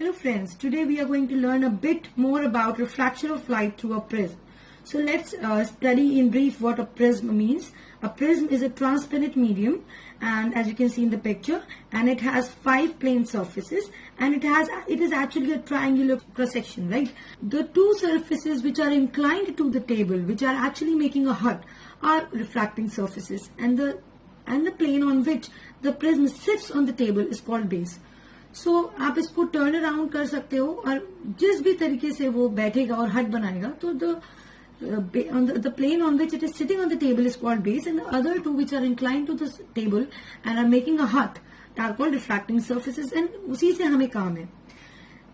Hello friends, today we are going to learn a bit more about refraction of light through a prism. So let's study in brief what a prism means. A prism is a transparent medium, and as you can see in the picture, and it has 5 plane surfaces, and it is actually a triangular cross section, right? The two surfaces which are inclined to the table, which are actually making a hut, are refracting surfaces, and the plane on which the prism sits on the table is called base. So आप इसको turn around कर सकते हो और जिस भी तरीके से वो बैठेगा और हट बनाएगा, तो the plane on which it is sitting on the table is called base, and the other two which are inclined to the table and are making a hut are called refracting surfaces, and उसी से हमें काम है.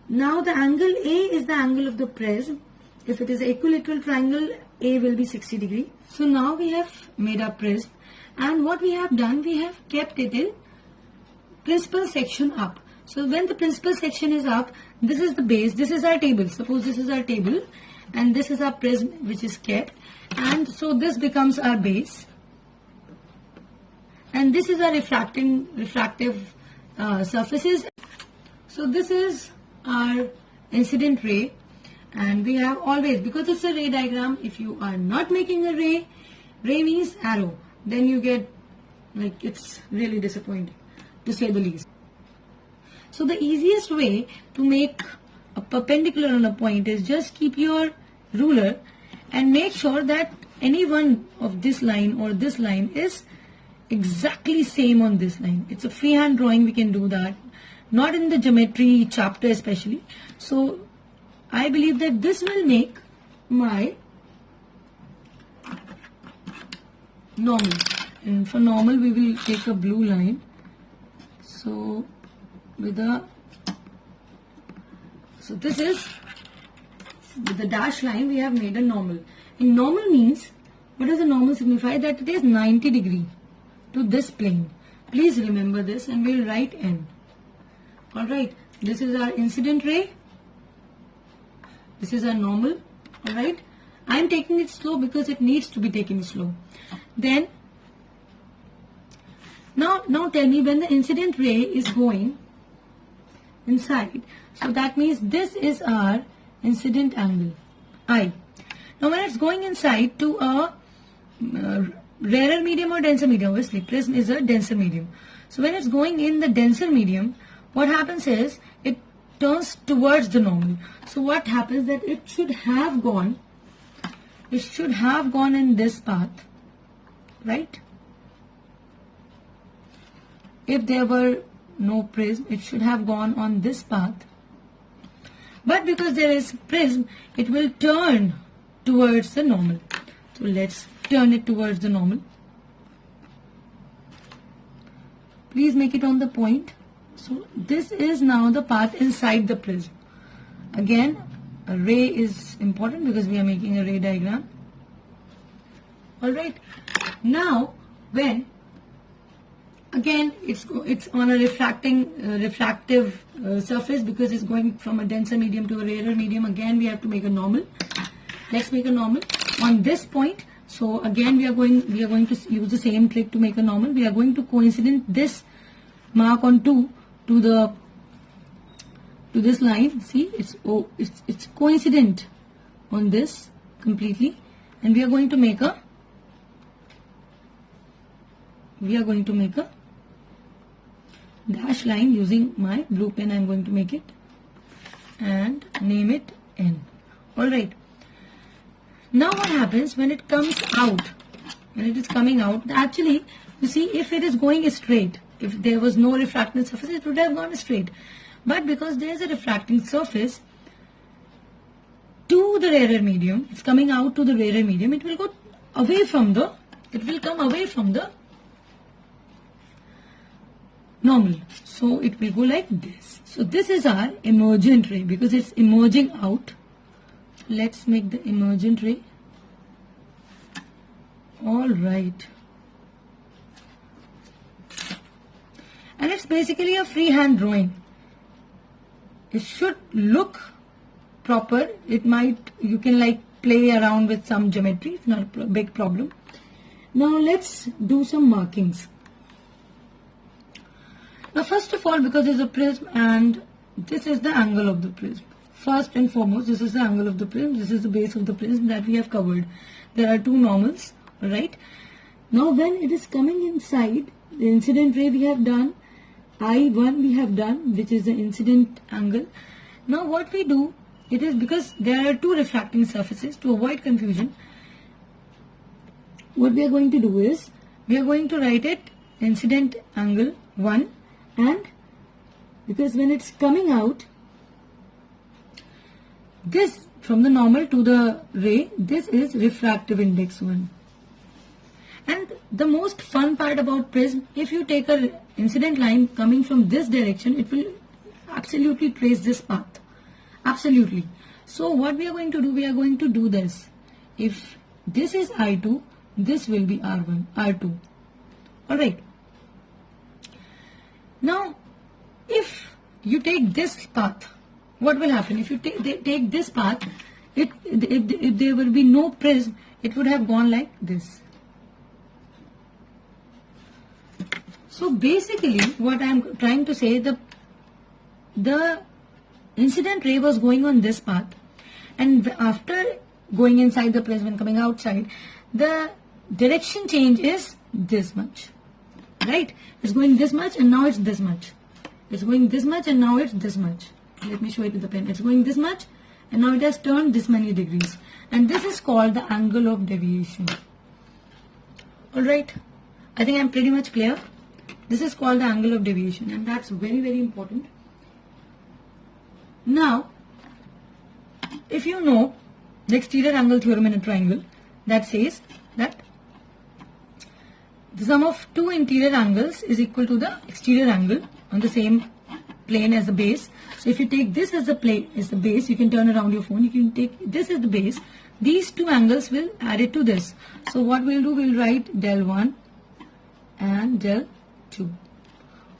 Now the angle A is the angle of the prism. If it is an equilateral triangle, A will be 60 degree. So now we have made our prism, and what we have done, we have kept it in principal section up. So when the principal section is up, this is the base, this is our table. Suppose this is our table and this is our prism which is kept, and so this becomes our base, and this is our refractive surfaces. So this is our incident ray, and we have always, because it's a ray diagram, if you are not making a ray means arrow, then you get, like, it's really disappointing to say the least. So the easiest way to make a perpendicular on a point is just keep your ruler and make sure that any one of this line or this line is exactly same on this line. It's a freehand drawing, we can do that, not in the geometry chapter especially. So I believe that this will make my normal, and for normal we will take a blue line. So this is, with the dash line we have made a normal. And normal means, what does a normal signify? That it is 90 degree to this plane. Please remember this, and we'll write N. Alright, this is our incident ray, this is our normal. Alright, I am taking it slow because it needs to be taken slow. Then now tell me, when the incident ray is going inside, so that means this is our incident angle I. Now when it's going inside to a rarer medium or denser medium, obviously prism is a denser medium. So when it's going in the denser medium, what happens is it turns towards the normal. So what happens, that it should have gone in this path, right? If there were no prism, it should have gone on this path, but because there is prism, it will turn towards the normal. So let's turn it towards the normal. Please make it on the point. So this is now the path inside the prism. Again, a ray is important because we are making a ray diagram. Alright, now when again it's on a refractive surface, because it's going from a denser medium to a rarer medium, again we have to make a normal. Let's make a normal on this point. So again we are going to use the same trick to make a normal. We are going to coincident this mark on 2 to this line. See, it's coincident on this completely, and we are going to make a dash line using my blue pen. I am going to make it and name it N. Alright. Now what happens when it comes out? When it is coming out, actually, you see, if it is going straight, if there was no refracting surface, it would have gone straight. But because there is a refracting surface to the rarer medium, it's coming out to the rarer medium, it will come away from the normal. So it will go like this. So this is our emergent ray because it's emerging out. Let's make the emergent ray. Alright. And it's basically a freehand drawing. It should look proper. You can like play around with some geometry. It's not a big problem. Now let's do some markings. Now first of all, because there's a prism and This is the angle of the prism. First and foremost, this is the angle of the prism. This is the base of the prism that we have covered. There are two normals, right? Now when it is coming inside, the incident ray we have done, I1 we have done, which is the incident angle. Now what we do, it is because there are two refracting surfaces, to avoid confusion, what we are going to do is, we are going to write it incident angle 1, and because when it's coming out, this from the normal to the ray, this is refractive index 1. And the most fun part about prism, if you take a incident line coming from this direction, it will absolutely trace this path. Absolutely. So what we are going to do, we are going to do this. If this is I2, this will be R1, R2. Alright. Now, if you take this path, what will happen? If you take this path, if there will be no prism, it would have gone like this. So basically, what I am trying to say, the incident ray was going on this path, and after going inside the prism and coming outside, the direction change is this much, right? It's going this much and now it's this much. It's going this much and now it's this much. Let me show it with the pen. It's going this much and now it has turned this many degrees, and this is called the angle of deviation. Alright, I think I'm pretty much clear. This is called the angle of deviation, and that's very, very important. Now, if you know the exterior angle theorem in a triangle, that says that the sum of two interior angles is equal to the exterior angle on the same plane as the base. So if you take this as the plane, as the base, you can turn around your phone, you can take this as the base. These two angles will add it to this. So what we'll do, we'll write del 1 and del 2.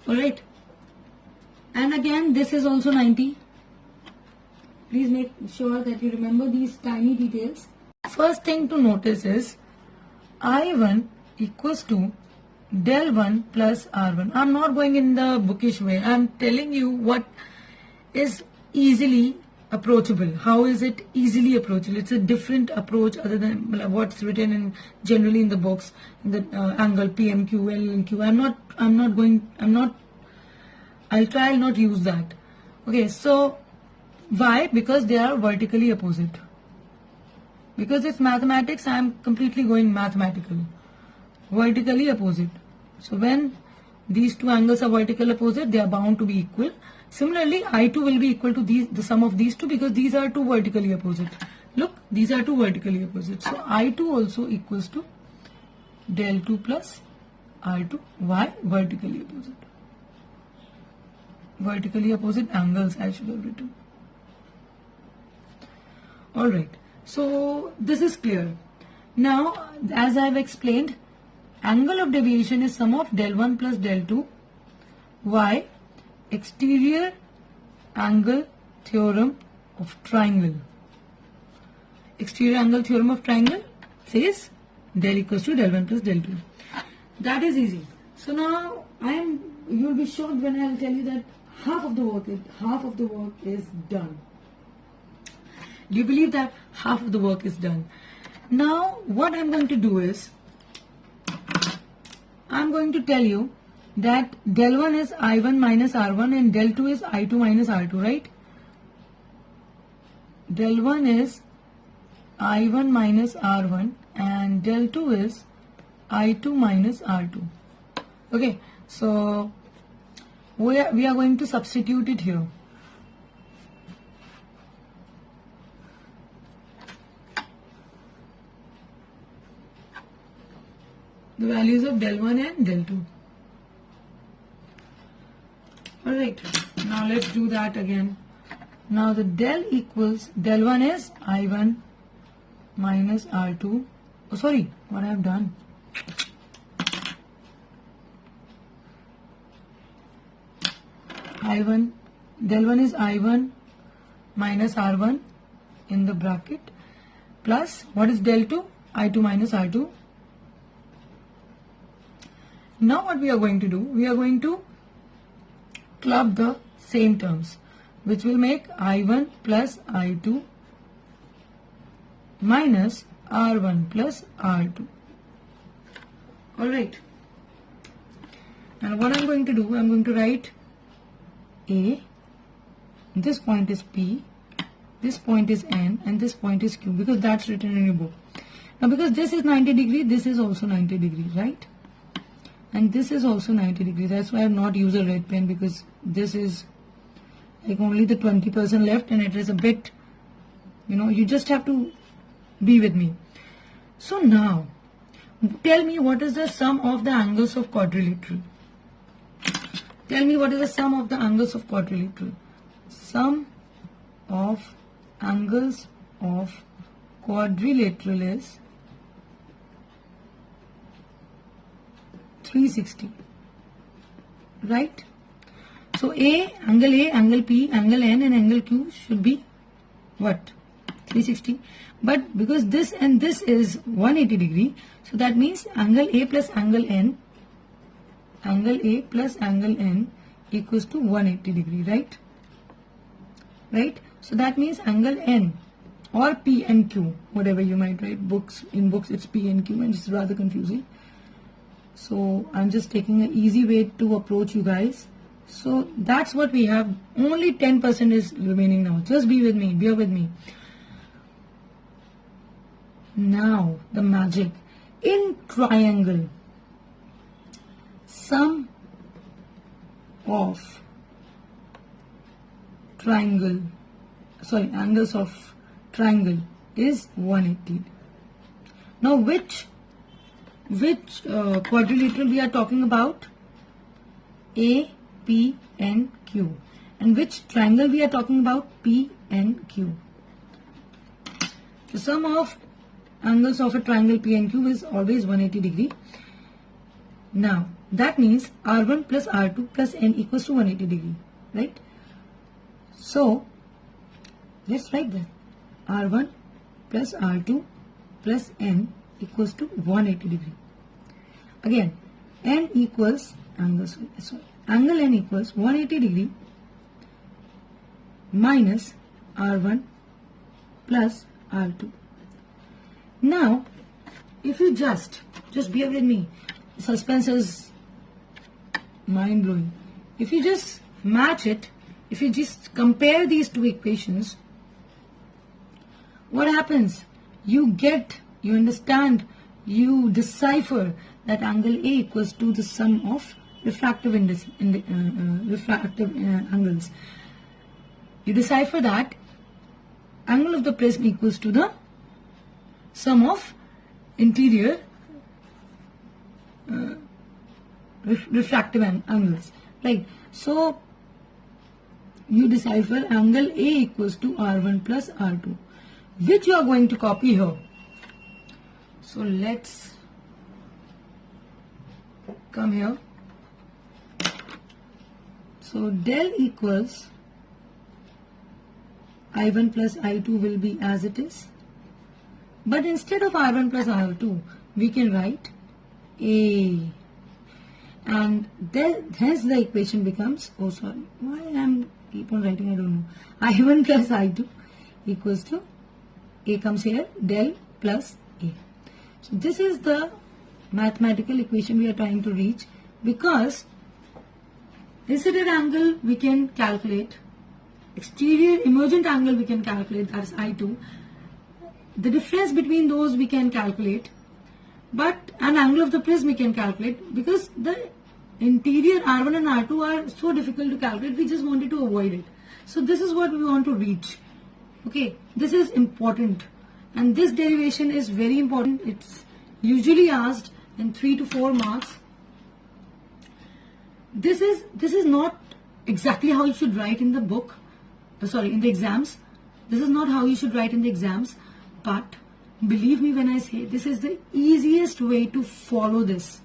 Alright. And again, this is also 90. Please make sure that you remember these tiny details. First thing to notice is I1 equals to del 1 plus R1. I'm not going in the bookish way. I'm telling you what is easily approachable. How is it easily approachable? It's a different approach other than what's written in generally in the books, in the angle PMQ, LQ. I'll not use that. Okay, so why? Because they are vertically opposite. Because it's mathematics, I'm completely going mathematical. Vertically opposite. So when these two angles are vertical opposite, they are bound to be equal. Similarly, I2 will be equal to the sum of these two, because these are two vertically opposite. Look, these are two vertically opposite. So I2 also equals to del 2 plus R2. Why? Vertically opposite. Vertically opposite angles I should have written. Alright. So this is clear. Now, as I have explained, angle of deviation is sum of del 1 plus del 2. Why? Exterior angle theorem of triangle. Exterior angle theorem of triangle says del equals to del 1 plus del 2. That is easy. So now you will be shocked when I will tell you that half of the work is done. Do you believe that half of the work is done? Now what I'm going to do is, I'm going to tell you that del 1 is I1 minus R1 and del 2 is I2 minus R2, right? Del 1 is I1 minus R1 and del 2 is I2 minus R2. Okay, so we are going to substitute it here. The values of del 1 and del 2. Alright, now let's do that again. Now the del equals, del 1 is I1 minus R2. Oh sorry, what I have done. Del 1 is I1 minus R1 in the bracket plus, what is del 2? I2 minus R2. Now what we are going to do, we are going to club the same terms. which will make I1 plus I2 minus R1 plus R2. Alright. And what I'm going to do, I'm going to write A, this point is P, this point is N, and this point is Q, because that's written in your book. Now because this is 90 degree, this is also 90 degree, right? And this is also 90 degree. That's why I have not used a red pen, because this is like only the 20% left and it is a bit, you just have to be with me. So now, tell me what is the sum of the angles of quadrilateral. Tell me what is the sum of the angles of quadrilateral. Sum of angles of quadrilateral is 360, right? So angle A, angle P, angle N and angle Q should be what? 360. But because this and this is 180 degree, so that means angle A plus angle N, equals to 180 degree, right? Right? So that means angle N or P and Q, whatever you might write. In books it's P and Q, and it's rather confusing. So I'm just taking an easy way to approach you guys. So that's what we have. Only 10% is remaining now. Just be with me, bear with me. Now the magic. In triangle, sum of angles of triangle is 180. Now which quadrilateral we are talking about? A, P and Q. And which triangle we are talking about? P and Q. The sum of angles of a triangle P and Q is always 180 degree. Now that means R1 plus R2 plus N equals to 180 degree, right? So let's write that. R1 plus R2 plus N equals to 180 degree. Again, N equals angle N equals 180 degree minus R1 plus R2. Now, if you just bear with me, suspense is mind blowing. If you just match it, if you just compare these two equations, what happens? You understand, you decipher that angle A equals to the sum of refractive angles. You decipher that angle of the prism equals to the sum of interior refractive angles, right? So you decipher angle A equals to R1 plus R2, which you are going to copy here. So let's come here. So del equals I1 plus I2 will be as it is. But instead of R1 plus R2, we can write A. And hence the equation becomes, why I'm keep on writing, I don't know. I1 plus I2 equals to, A comes here, del plus A. So this is the mathematical equation we are trying to reach, because incident angle we can calculate, exterior emergent angle we can calculate, that's I2. The difference between those we can calculate, but an angle of the prism we can calculate, because the interior R1 and R2 are so difficult to calculate, we just wanted to avoid it. So this is what we want to reach. Okay, this is important, and this derivation is very important. It's usually asked in 3 to 4 marks. This is not exactly how you should write in the book, in the exams. This is not how you should write in the exams, but believe me when I say this is the easiest way to follow this.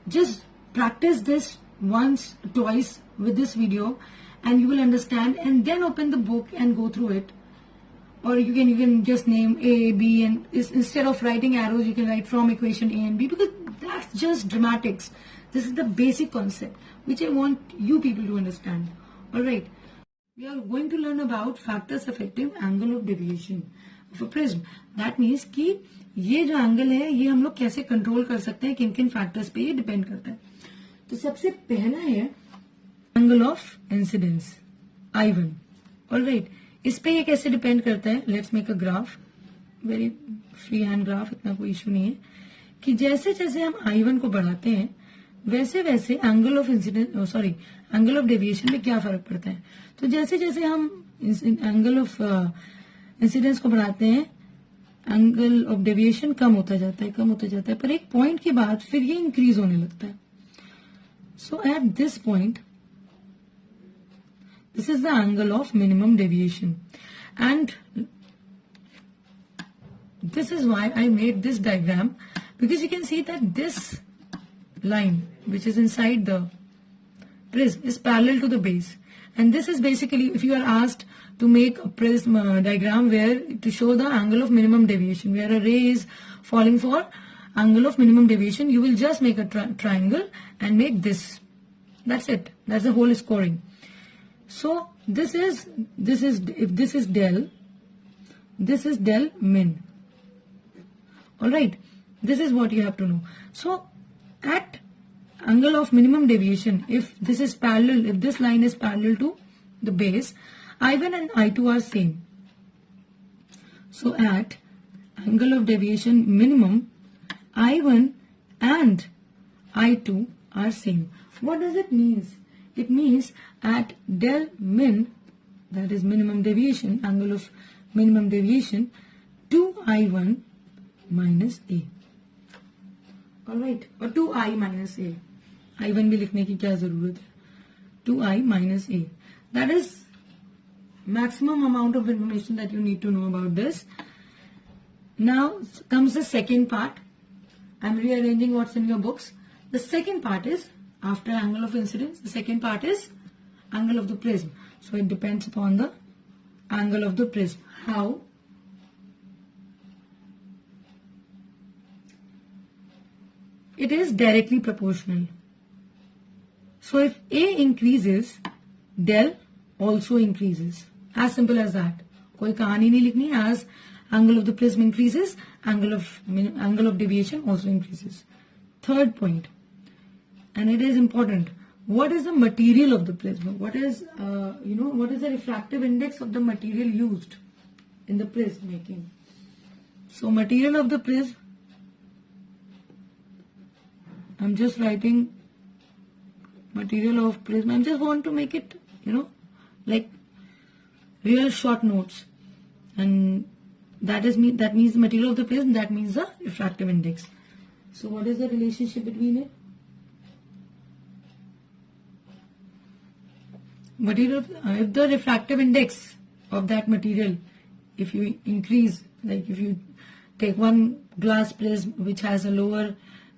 Just practice this once, twice with this video, and you will understand, and then open the book and go through it. Or you can just name A, B, and instead of writing arrows, you can write from equation A and B, because that's just dramatics. This is the basic concept which I want you people to understand. Alright. we are going to learn about factors affecting angle of deviation of a prism. That means कि ये जो angle है ये हम लोग कैसे control कर सकते हैं, किन किन फैक्टर्स पे ये डिपेंड करता है. तो सबसे पहला है angle of incidence I1. Alright, इस पे ये कैसे डिपेंड करता है. Let's make a graph, very free hand graph, इतना कोई इशू नहीं है. कि जैसे जैसे हम I1 को बढ़ाते हैं वैसे वैसे angle of incidence angle of deviation में क्या फर्क पड़ता है. तो जैसे जैसे हम एंगल ऑफ इंसिडेंस को बढ़ाते हैं एंगल ऑफ डेविएशन कम होता जाता है, पर एक पॉइंट के बाद फिर ये इंक्रीज होने लगता है. So at this point this is the angle of minimum deviation, and this is why I made this diagram, because you can see that this line which is inside the prism is parallel to the base, and this is basically, if you are asked to make a prism diagram where to show the angle of minimum deviation, where a ray is falling for angle of minimum deviation, you will just make a triangle and make this. That's it. That's the whole scoring. So this is if this is del min. All right, this is what you have to know. So at angle of minimum deviation, if this is parallel, if this line is parallel to the base, I1 and I2 are same. So at angle of deviation minimum, I1 and I2 are same. What does it mean? It means at del min, that is minimum deviation, angle of minimum deviation, 2I1 minus A. Alright, or 2I minus A. I1 भी लिखने की क्या जरूरत है. 2I minus A. That is maximum amount of information that you need to know about this. Now comes the second part. I'm rearranging what's in your books. The second part is, after angle of incidence, the second part is angle of the prism. So it depends upon the angle of the prism. How? It is directly proportional. So if A increases, del also increases. As simple as that. कोई कहानी नहीं लिखनी. As angle of the prism increases, angle of deviation also increases. Third point, and it is important. What is the material of the prism? What is what is the refractive index of the material used in the prism making? So material of the prism, I'm just writing material of prism. I just want to make it like real short notes, and that means the material of the prism, that means the refractive index. So what is the relationship between it? Material, if the refractive index of that material, if you increase, like if you take one glass prism which has a lower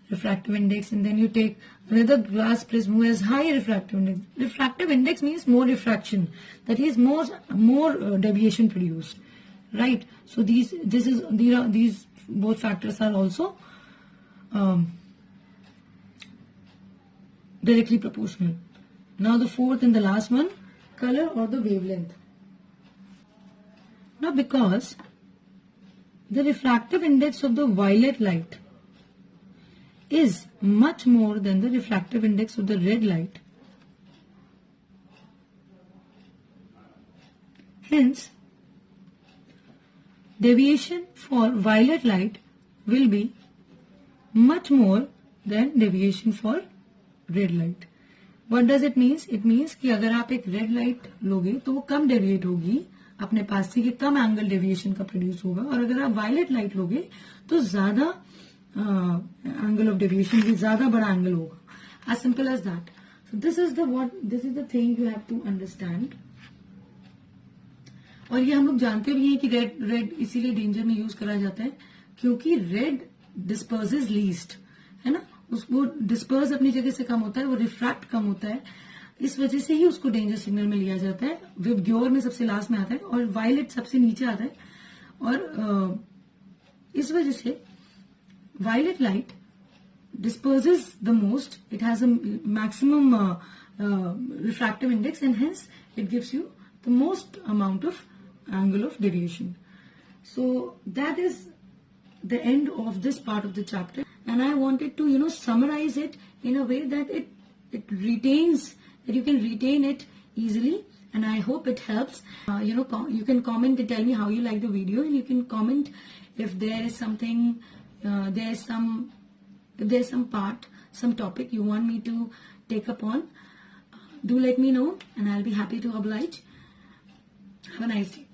refractive index, and then you take another glass prism who has high refractive index. Refractive index means more refraction, that is more deviation produced, right? So these both factors are also directly proportional. Now the fourth and the last one, color or the wavelength. Now because the refractive index of the violet light is much more than the refractive index of the red light, hence deviation for violet light will be much more than deviation for red light. What does it mean? It means कि अगर आप एक red light लोगे तो वो कम deviate होगी अपने पास से, कि कम एंगल डेविएशन का प्रोड्यूस होगा, और अगर आप वायलेट लाइट लोगे तो ज्यादा एंगल ऑफ डेविएशन की ज्यादा बड़ा एंगल होगा. As simple as that. So this is the thing you have to understand. और ये हम लोग जानते भी हैं कि रेड इसीलिए डेंजर में यूज करा जाता है क्योंकि रेड डिस्पर्सेस लीस्ट, है ना. उसको डिस्पर्स अपनी जगह से कम होता है, वो रिफ्रैक्ट कम होता है, इस वजह से ही उसको डेंजर सिग्नल में लिया जाता है. विबग्योर में सबसे लास्ट में आता है और वायलेट सबसे नीचे आता है. और इस वजह से violet light disperses the most, it has a maximum refractive index, and hence it gives you the most amount of angle of deviation. So that is the end of this part of the chapter, and I wanted to summarize it in a way that it retains, that you can retain it easily, and I hope it helps. You can comment and tell me how you like the video, and you can comment if there is something, if there's some part, some topic you want me to take up on. Do let me know, and I'll be happy to oblige. Have a nice day.